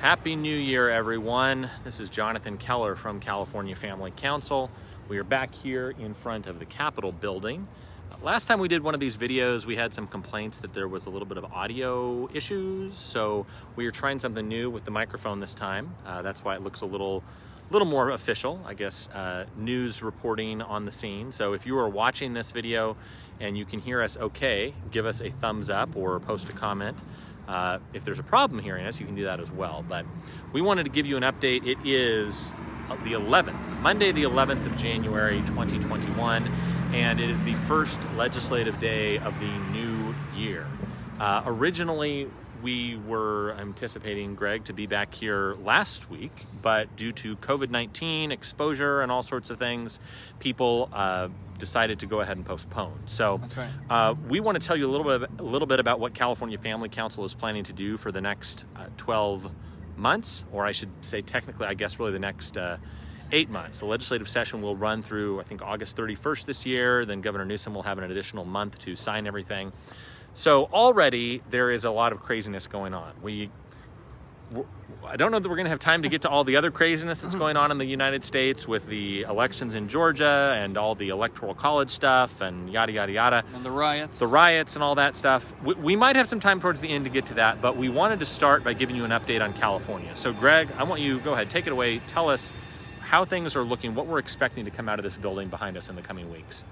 Happy New Year, everyone. This is Jonathan Keller from California Family Council. We are back here in front of the Capitol building. Last time we did one of these videos, we had some complaints that there was a little bit of audio issues, so we are trying something new with the microphone this time. That's why it looks a little more official, I guess, news reporting on the scene. So if you are watching this video and you can hear us okay, give us a thumbs up or post a comment. If there's a problem hearing us, you can do that as well. But we wanted to give you an update. It is the 11th, Monday the 11th of January 2021, and it is the first legislative day of the new year. Originally, we were anticipating Greg to be back here last week, but due to COVID-19 exposure and all sorts of things, people decided to go ahead and postpone. So that's right. We want to tell you a little bit about what California Family Council is planning to do for the next 12 months, or I should say technically, I guess really the next 8 months. The legislative session will run through, I think, August 31st this year. Then Governor Newsom will have an additional month to sign everything. So already there is a lot of craziness going on. I don't know that we're going to have time to get to all the other craziness that's going on in the United States with the elections in Georgia and all the electoral college stuff and yada, yada, yada. And the riots. The riots and all that stuff. We might have some time towards the end to get to that, but we wanted to start by giving you an update on California. So Greg, I want you, go ahead, take it away. Tell us how things are looking, what we're expecting to come out of this building behind us in the coming weeks.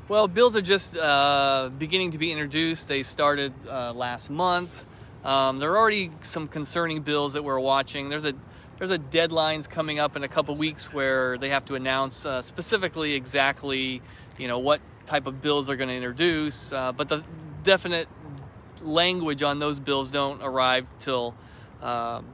Well, bills are just beginning to be introduced. They started last month. There are already some concerning bills that we're watching. There's a deadlines coming up in a couple weeks where they have to announce specifically exactly, what type of bills they're going to introduce. But the definite language on those bills don't arrive till a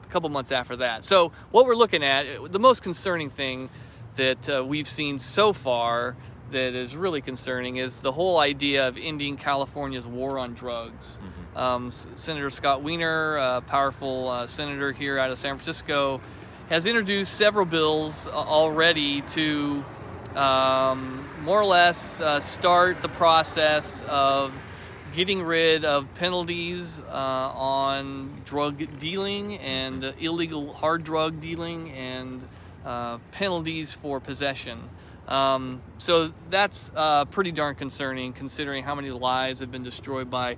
couple months after that. So what we're looking at, the most concerning thing that we've seen so far that is really concerning is the whole idea of ending California's war on drugs. Senator Scott Wiener, a powerful senator here out of San Francisco, has introduced several bills already to more or less start the process of getting rid of penalties on drug dealing and illegal hard drug dealing and penalties for possession. So that's pretty darn concerning, considering how many lives have been destroyed by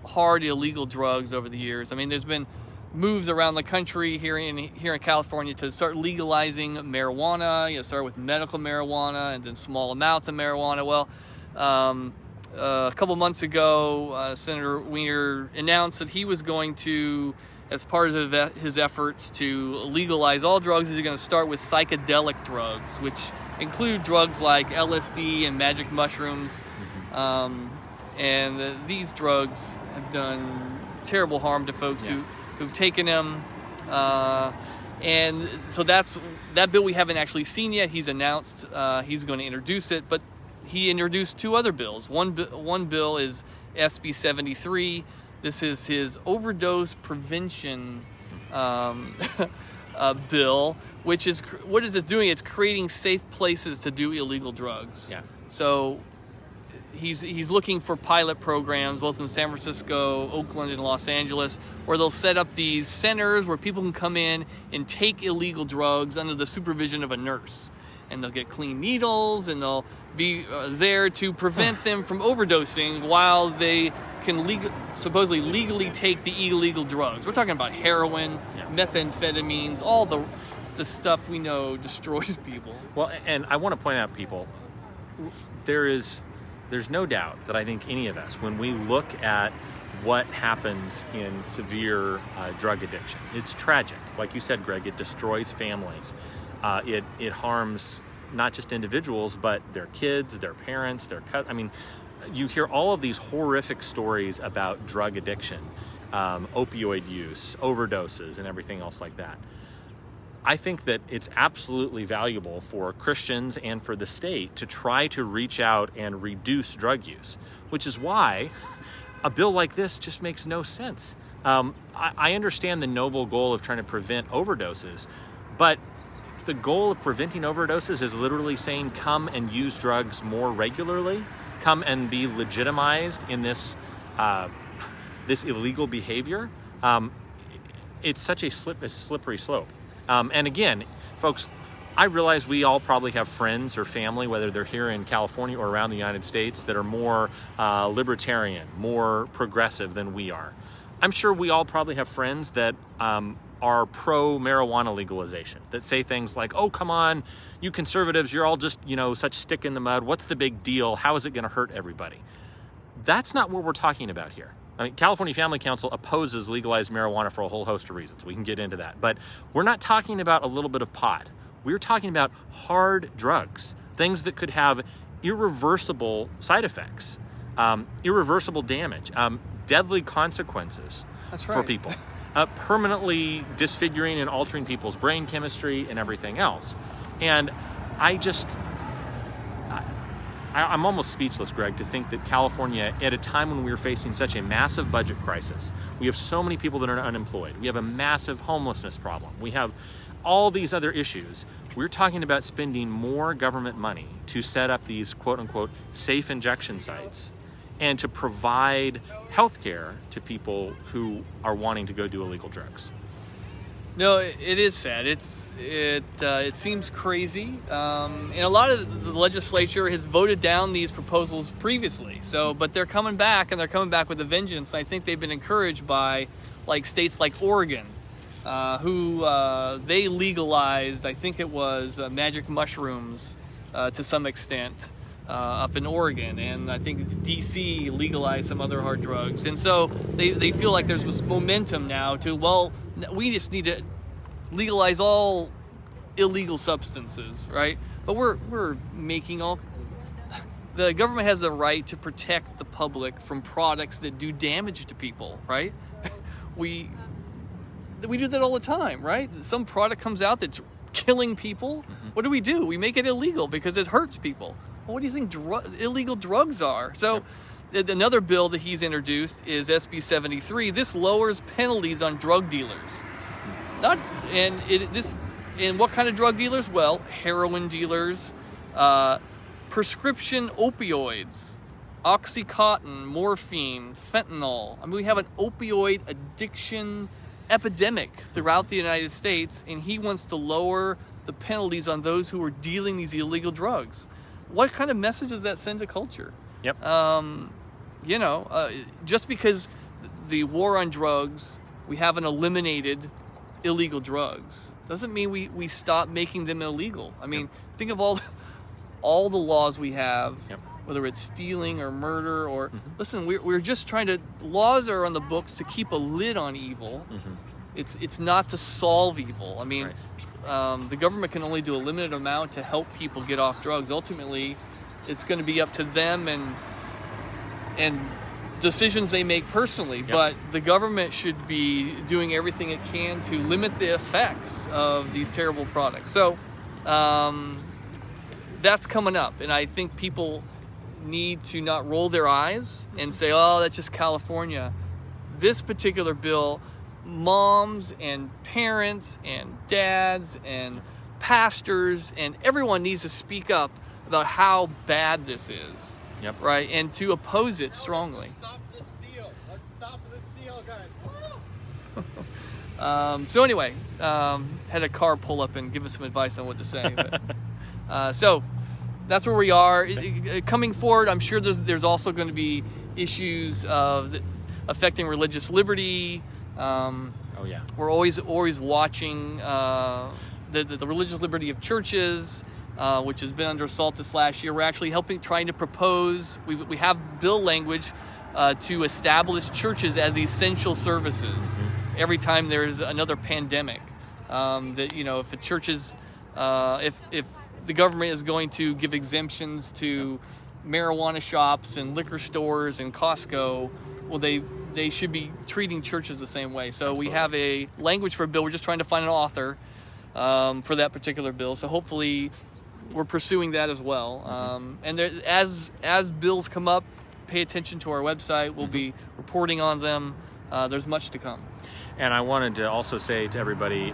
hard illegal drugs over the years. I mean, there's been moves around the country here in California to start legalizing marijuana. Start with medical marijuana and then small amounts of marijuana. Well, a couple months ago, Senator Wiener announced that he was going to, as part of his efforts to legalize all drugs, he's going to start with psychedelic drugs, which include drugs like LSD and magic mushrooms. And these drugs have done terrible harm to folks who've taken them. And so that bill we haven't actually seen yet. He's announced he's going to introduce it, but he introduced two other bills. One bill is SB 73. This is his overdose prevention bill, which is, what is it doing? It's creating safe places to do illegal drugs. Yeah. So he's looking for pilot programs both in San Francisco, Oakland, and Los Angeles, where they'll set up these centers where people can come in and take illegal drugs under the supervision of a nurse. And they'll get clean needles, and they'll be there to prevent them from overdosing while they can supposedly legally take the illegal drugs. We're talking about heroin, methamphetamines, all the stuff we know destroys people. Well, and I want to point out, people, there's no doubt that I think any of us, when we look at what happens in severe drug addiction, it's tragic. Like you said, Greg, it destroys families. It harms not just individuals, but their kids, their parents, I mean, you hear all of these horrific stories about drug addiction, opioid use, overdoses, and everything else like that. I think that it's absolutely valuable for Christians and for the state to try to reach out and reduce drug use, which is why a bill like this just makes no sense. I understand the noble goal of trying to prevent overdoses, but the goal of preventing overdoses is literally saying come and use drugs more regularly, come and be legitimized in this illegal behavior. it's such a slippery slope. And again, folks, I realize we all probably have friends or family, whether they're here in California or around the United States, that are more libertarian, more progressive than we are. I'm sure we all probably have friends that are pro-marijuana legalization, that say things like, oh, come on, you conservatives, you're all just, such stick in the mud. What's the big deal? How is it going to hurt everybody? That's not what we're talking about here. I mean, California Family Council opposes legalized marijuana for a whole host of reasons. We can get into that. But we're not talking about a little bit of pot. We're talking about hard drugs, things that could have irreversible side effects, irreversible damage, deadly consequences for people, permanently disfiguring and altering people's brain chemistry and everything else. And I'm almost speechless, Greg, to think that California, at a time when we were facing such a massive budget crisis, we have so many people that are unemployed, we have a massive homelessness problem, we have all these other issues. We're talking about spending more government money to set up these quote-unquote safe injection sites and to provide health care to people who are wanting to go do illegal drugs. No, it is sad. It seems crazy, and a lot of the legislature has voted down these proposals previously. But they're coming back, and they're coming back with a vengeance. I think they've been encouraged by states like Oregon, who they legalized. I think it was magic mushrooms to some extent up in Oregon, and I think D.C. legalized some other hard drugs. And so they feel like there's this momentum now to, we just need to legalize all illegal substances, right? But we're making the government has the right to protect the public from products that do damage to people, right? We do that all the time, right? Some product comes out that's killing people. Mm-hmm. What do? We make it illegal because it hurts people. Well, what do you think illegal drugs are? So another bill that he's introduced is SB 73. This lowers penalties on drug dealers. And what kind of drug dealers? Well, heroin dealers, prescription opioids, Oxycontin, morphine, fentanyl. I mean, we have an opioid addiction epidemic throughout the United States, and he wants to lower the penalties on those who are dealing these illegal drugs. What kind of message does that send to culture? Yep. Just because the war on drugs, we haven't eliminated illegal drugs, doesn't mean we stop making them illegal. I mean, think of all the laws we have, whether it's stealing or murder or listen, we're just trying to, laws are on the books to keep a lid on evil. It's not to solve evil. I mean, the government can only do a limited amount to help people get off drugs. Ultimately, it's going to be up to them and decisions they make personally. But the government should be doing everything it can to limit the effects of these terrible products. So that's coming up, and I think people need to not roll their eyes and say, oh, that's just California. This particular bill, moms and parents and dads and pastors and everyone needs to speak up about how bad this is, right? And to oppose it strongly. Let's stop this deal, guys. So anyway, had a car pull up and give us some advice on what to say. But, so that's where we are. Coming forward, I'm sure there's also going to be issues affecting religious liberty. We're always watching the religious liberty of churches, which has been under assault this last year. We're actually trying to propose. We have bill language to establish churches as essential services every time there's another pandemic. If a church is, if the government is going to give exemptions to marijuana shops and liquor stores and Costco, well, they should be treating churches the same way. So we have a language for a bill. We're just trying to find an author for that particular bill. So hopefully we're pursuing that as well. And there, as bills come up, pay attention to our website. We'll be reporting on them. There's much to come. And I wanted to also say to everybody,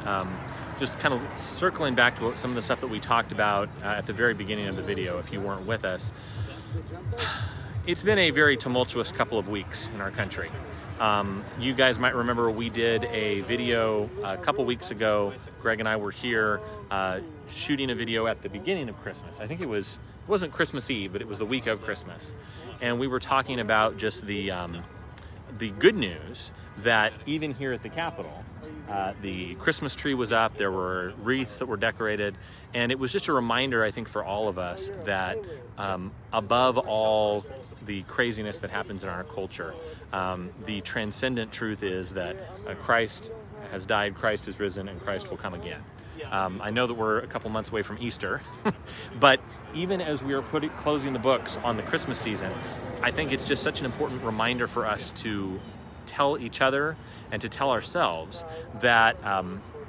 just kind of circling back to some of the stuff that we talked about at the very beginning of the video, if you weren't with us. It's been a very tumultuous couple of weeks in our country. You guys might remember we did a video a couple weeks ago. Greg and I were here shooting a video at the beginning of Christmas. I think it wasn't Christmas Eve, but it was the week of Christmas. And we were talking about just the good news that even here at the Capitol, the Christmas tree was up, there were wreaths that were decorated, and it was just a reminder, I think, for all of us that above all the craziness that happens in our culture, the transcendent truth is that Christ has died, Christ is risen, and Christ will come again. I know that we're a couple months away from Easter, but even as we are closing the books on the Christmas season, I think it's just such an important reminder for us to tell each other and to tell ourselves that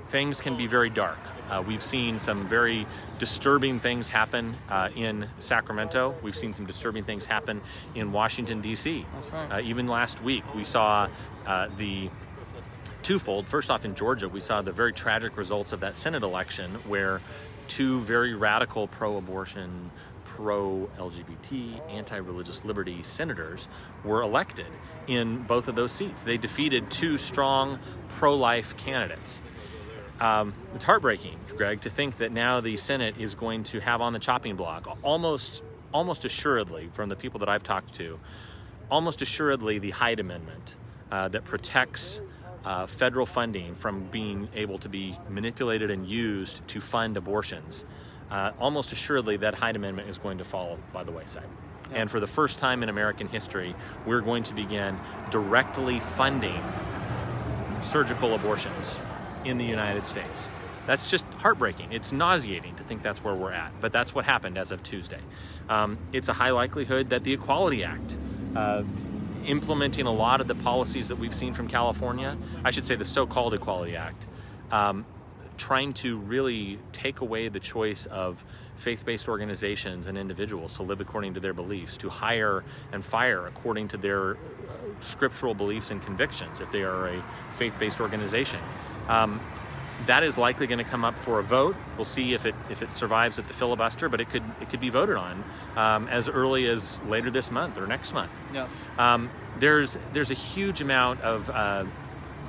things can be very dark. We've seen some very disturbing things happen in Sacramento. We've seen some disturbing things happen in Washington, D.C. That's right. Even last week, we saw the twofold. First off, in Georgia, we saw the very tragic results of that Senate election where two very radical pro-abortion, pro-LGBT, anti-religious liberty senators were elected in both of those seats. They defeated two strong pro-life candidates. It's heartbreaking, Greg, to think that now the Senate is going to have on the chopping block, almost assuredly, from the people that I've talked to, almost assuredly the Hyde Amendment that protects federal funding from being able to be manipulated and used to fund abortions. Almost assuredly that Hyde Amendment is going to fall by the wayside. Yeah. And for the first time in American history, we're going to begin directly funding surgical abortions in the United States. That's just heartbreaking. It's nauseating to think that's where we're at, but that's what happened as of Tuesday. It's a high likelihood that the Equality Act, implementing a lot of the policies that we've seen from California, I should say the so-called Equality Act, trying to really take away the choice of faith-based organizations and individuals to live according to their beliefs, to hire and fire according to their scriptural beliefs and convictions if they are a faith-based organization. That is likely going to come up for a vote. We'll see if it survives at the filibuster, but it could be voted on as early as later this month or next month. Yeah. There's a huge amount of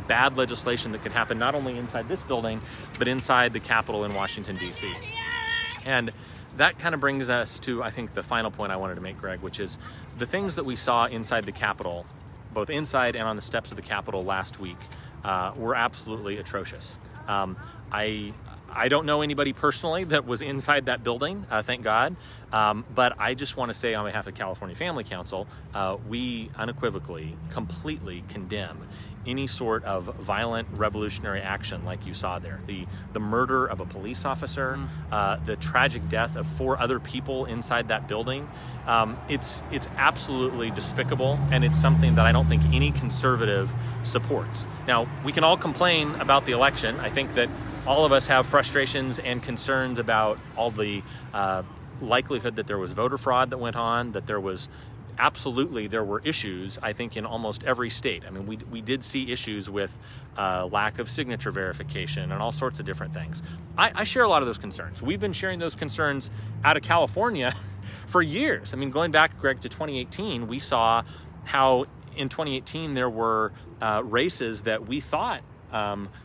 bad legislation that could happen not only inside this building, but inside the Capitol in Washington, D.C. And that kind of brings us to, I think, the final point I wanted to make, Greg, which is the things that we saw inside the Capitol, both inside and on the steps of the Capitol last week, were absolutely atrocious. I don't know anybody personally that was inside that building, thank God, but I just want to say on behalf of California Family Council, we unequivocally, completely condemn any sort of violent revolutionary action like you saw there. The murder of a police officer, the tragic death of 4 other people inside that building, it's absolutely despicable, and it's something that I don't think any conservative supports. Now, we can all complain about the election. I think that all of us have frustrations and concerns about all the likelihood that there was voter fraud that went on, that there was absolutely, there were issues, I think, in almost every state. I mean, we did see issues with lack of signature verification and all sorts of different things. I share a lot of those concerns. We've been sharing those concerns out of California for years. I mean, going back, Greg, to 2018, we saw how in 2018 there were races that we thought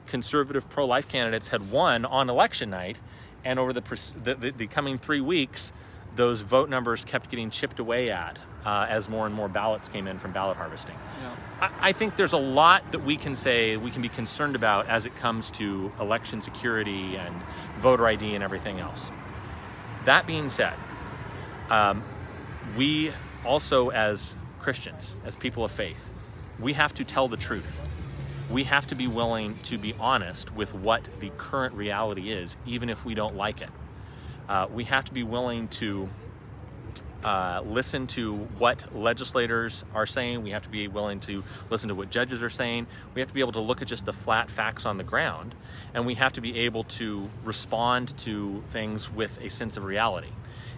conservative pro-life candidates had won on election night, and over the coming 3 weeks, those vote numbers kept getting chipped away at as more and more ballots came in from ballot harvesting. Yeah. I think there's a lot that we can say we can be concerned about as it comes to election security and voter ID and everything else. That being said, we also, as Christians, as people of faith, we have to tell the truth. We have to be willing to be honest with what the current reality is, even if we don't like it. We have to be willing to listen to what legislators are saying. We have to be willing to listen to what judges are saying. We have to be able to look at just the flat facts on the ground, and we have to be able to respond to things with a sense of reality.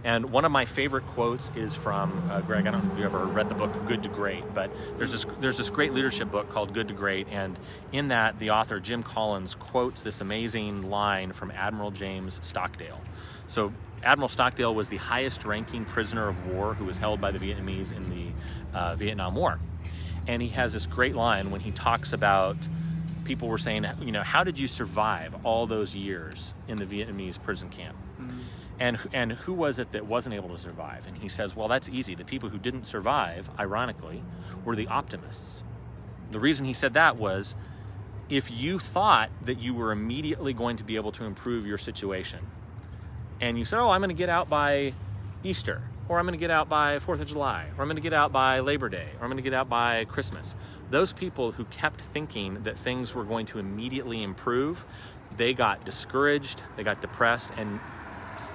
And one of my favorite quotes is from Greg. I don't know if you ever read the book Good to Great, but there's this great leadership book called Good to Great, and in that the author Jim Collins quotes this amazing line from Admiral James Stockdale. So Admiral Stockdale was the highest ranking prisoner of war who was held by the Vietnamese in the Vietnam War. And he has this great line when he talks about people were saying, how did you survive all those years in the Vietnamese prison camp? And who was it that wasn't able to survive? And he says, well, that's easy. The people who didn't survive, ironically, were the optimists. The reason he said that was, if you thought that you were immediately going to be able to improve your situation, and you said, I'm going to get out by Easter, or I'm going to get out by 4th of July, or I'm going to get out by Labor Day, or I'm going to get out by Christmas. Those people who kept thinking that things were going to immediately improve, they got discouraged, they got depressed, and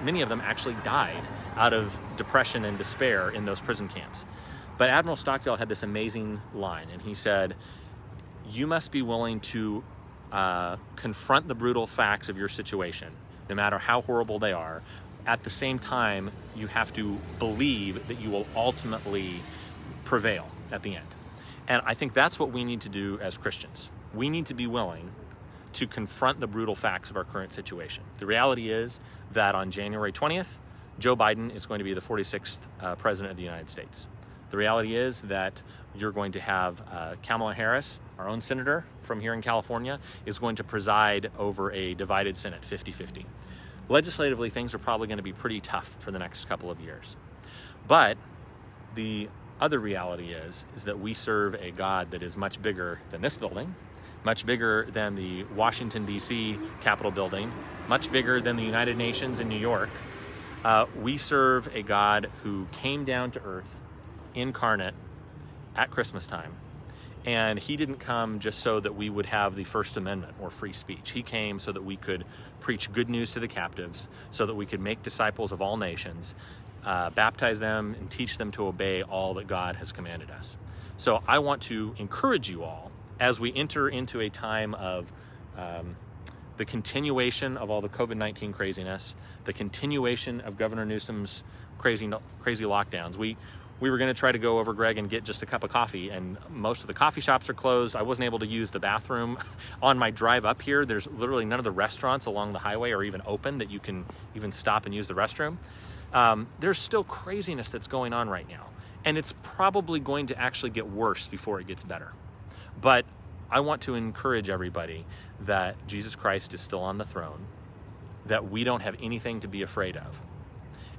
many of them actually died out of depression and despair in those prison camps. But Admiral Stockdale had this amazing line, and he said, you must be willing to confront the brutal facts of your situation, no matter how horrible they are. At the same time, you have to believe that you will ultimately prevail at the end. And I think that's what we need to do as Christians. We need to be willing to confront the brutal facts of our current situation. The reality is that on January 20th, Joe Biden is going to be the 46th president of the United States. The reality is that you're going to have Kamala Harris, our own senator from here in California, is going to preside over a divided Senate, 50-50. Legislatively, things are probably going to be pretty tough for the next couple of years. But the other reality is that we serve a God that is much bigger than this building, much bigger than the Washington, D.C. Capitol building, much bigger than the United Nations in New York. We serve a God who came down to earth, incarnate, at Christmas time. And he didn't come just so that we would have the First Amendment or free speech. He came so that we could preach good news to the captives, so that we could make disciples of all nations, baptize them, and teach them to obey all that God has commanded us. So I want to encourage you all, as we enter into a time of the continuation of all the COVID-19 craziness, the continuation of Governor Newsom's crazy lockdowns. We were going to try to go over, Greg, and get just a cup of coffee, and most of the coffee shops are closed. I wasn't able to use the bathroom on my drive up here. There's literally none of the restaurants along the highway are even open that you can even stop and use the restroom. There's still craziness that's going on right now, and it's probably going to actually get worse before it gets better. But I want to encourage everybody that Jesus Christ is still on the throne, that we don't have anything to be afraid of.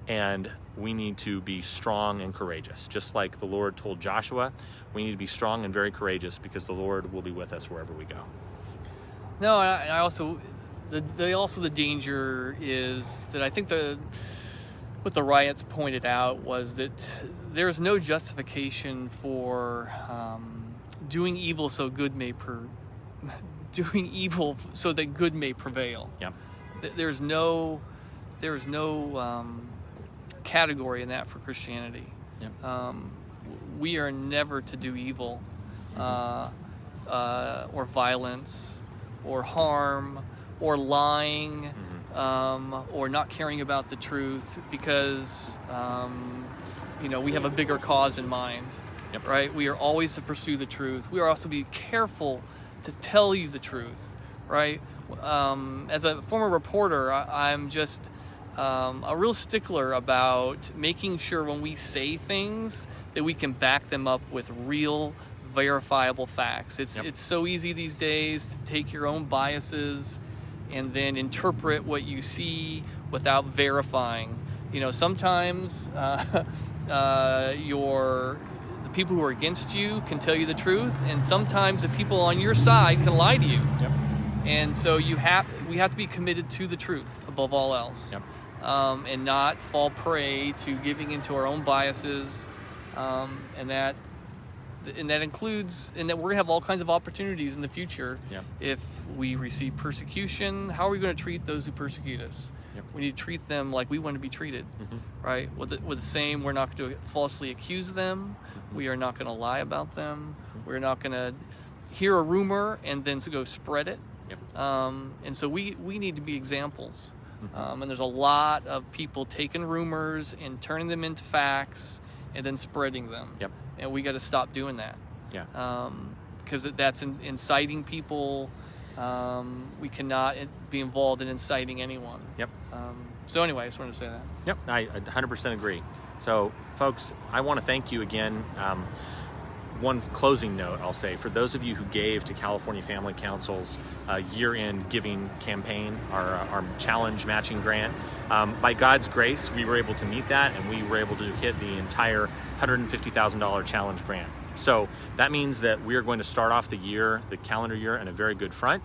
And we need to be strong and courageous. Just like the Lord told Joshua, we need to be strong and very courageous, because the Lord will be with us wherever we go. No, and I also, the danger is that I think what the riots pointed out was that there's no justification for doing evil so good may doing evil so that good may prevail. Yep. There's no category in that for Christianity. Yep. We are never to do evil, or violence, or harm, or lying, or not caring about the truth, because we have a bigger cause in mind. Yep. Right? We are always to pursue the truth. We are also to be careful to tell you the truth. Right? As a former reporter, I'm just a real stickler about making sure when we say things that we can back them up with real, verifiable facts. It's so easy these days to take your own biases and then interpret what you see without verifying. Sometimes the people who are against you can tell you the truth, and sometimes the people on your side can lie to you. Yep. And so we have to be committed to the truth above all else. Yep. And not fall prey to giving into our own biases, and that includes, and that we're gonna have all kinds of opportunities in the future. Yep. If we receive persecution, how are we going to treat those who persecute us? Yep. We need to treat them like we want to be treated, right? With the same, we're not going to falsely accuse them. We are not going to lie about them. We're not going to hear a rumor and then go spread it. Yep. And so we need to be examples. And there's a lot of people taking rumors and turning them into facts and then spreading them. Yep. And we got to stop doing that. Yeah. Because that's inciting people. We cannot be involved in inciting anyone. Yep. So anyway, I just wanted to say that. Yep, I 100% agree. So, folks, I want to thank you again. one closing note I'll say, for those of you who gave to California Family Council's year-end giving campaign, our challenge matching grant, by God's grace, we were able to meet that, and we were able to hit the entire $150,000 challenge grant. So that means that we are going to start off the calendar year, in a very good front.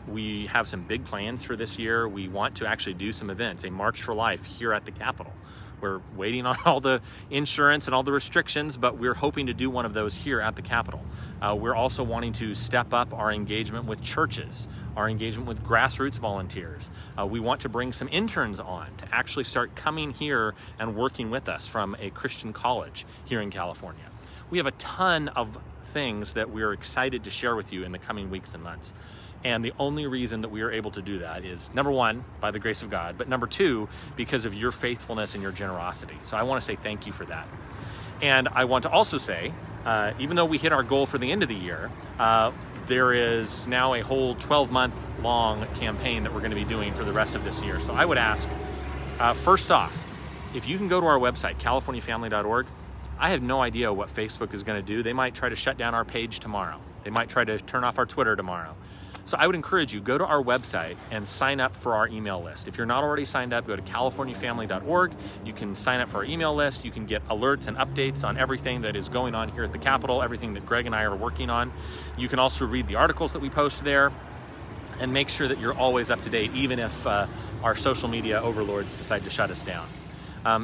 We have some big plans for this year. We want to actually do some events, a March for Life here at the Capitol. We're waiting on all the insurance and all the restrictions, but we're hoping to do one of those here at the Capitol. We're also wanting to step up our engagement with churches, our engagement with grassroots volunteers. We want to bring some interns on to actually start coming here and working with us from a Christian college here in California. We have a ton of things that we're excited to share with you in the coming weeks and months. And the only reason that we are able to do that is, number one, by the grace of God, but number two, because of your faithfulness and your generosity. So I want to say thank you for that. And I want to also say, even though we hit our goal for the end of the year, there is now a whole 12-month long campaign that we're going to be doing for the rest of this year. So I would ask, first off, if you can go to our website, californiafamily.org, I have no idea what Facebook is going to do. They might try to shut down our page tomorrow. They might try to turn off our Twitter tomorrow. So I would encourage you, go to our website and sign up for our email list. If you're not already signed up, go to californiafamily.org. You can sign up for our email list. You can get alerts and updates on everything that is going on here at the Capitol, everything that Greg and I are working on. You can also read the articles that we post there and make sure that you're always up to date, even if our social media overlords decide to shut us down.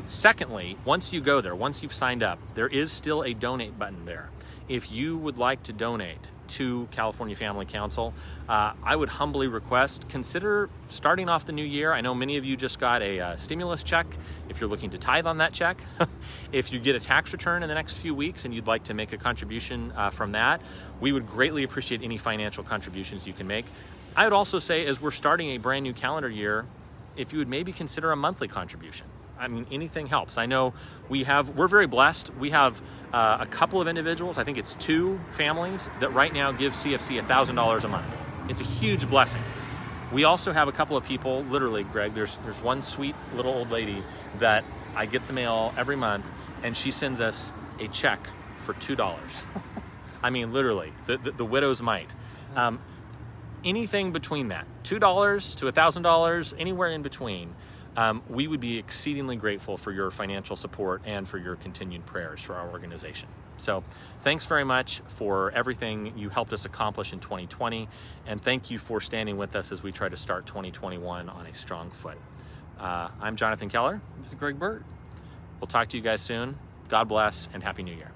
Secondly, once you go there, once you've signed up, there is still a donate button there. If you would like to donate to California Family Council, I would humbly request, consider starting off the new year. I know many of you just got a stimulus check. If you're looking to tithe on that check, if you get a tax return in the next few weeks and you'd like to make a contribution from that, we would greatly appreciate any financial contributions you can make. I would also say, as we're starting a brand new calendar year, if you would maybe consider a monthly contribution. I mean, anything helps. I know we're very blessed. We have a couple of individuals, I think it's 2 families, that right now give CFC $1,000 a month. It's a huge blessing. We also have a couple of people, literally, Greg, there's one sweet little old lady that I get the mail every month, and she sends us a check for $2. I mean, literally, the widow's mite. Anything between that, $2 to $1,000, anywhere in between, we would be exceedingly grateful for your financial support and for your continued prayers for our organization. So thanks very much for everything you helped us accomplish in 2020, and thank you for standing with us as we try to start 2021 on a strong foot. I'm Jonathan Keller. This is Greg Burt. We'll talk to you guys soon. God bless, and Happy New Year.